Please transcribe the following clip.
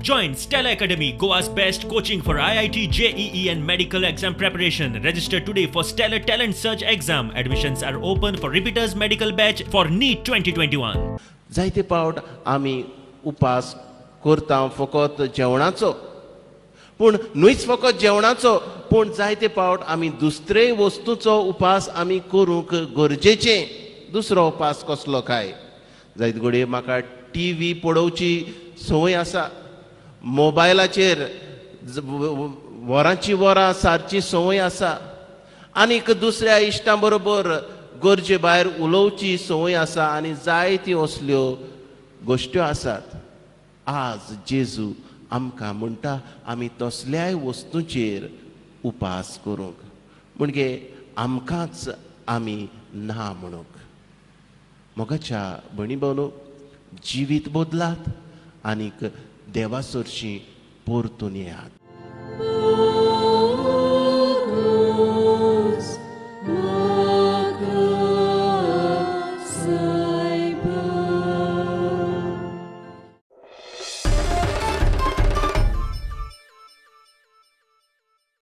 Join Stella Academy, Goa's best coaching for IIT, JEE and medical exam preparation. Register today for Stellar Talent Search exam. Admissions are open for repeaters medical batch for NEET 2021. जायते पावट आमी उपास करता फकत जेवणाचो, पूण न्हूच फकत जेवणाचो, पूण जायते पावट आमी दुसरे वस्तूचो उपास आमी करूंक गरजेचें. दुसरो उपास कसलो काय? जायते घडये म्हाका टीव्ही पळोवची संवय आसा, मोबायलाचेर वरांची वरां सारची संवय आसा, आनीक दुसऱ्या इश्टां बरोबर गरजे भायर उलोवची संवय आसा, आनी जायत्यो असल्यो गोश्ट्यो आसात. आज जेजू आमकां म्हणटा आमी तसल्याय वस्तूंचेर उपास करूंक, म्हणजे आमकांच आमी ना म्हणूंक. मोगाच्या भणी भोवनो, जिवीत बदलात आनीक देवा सरशीं परतून येयात.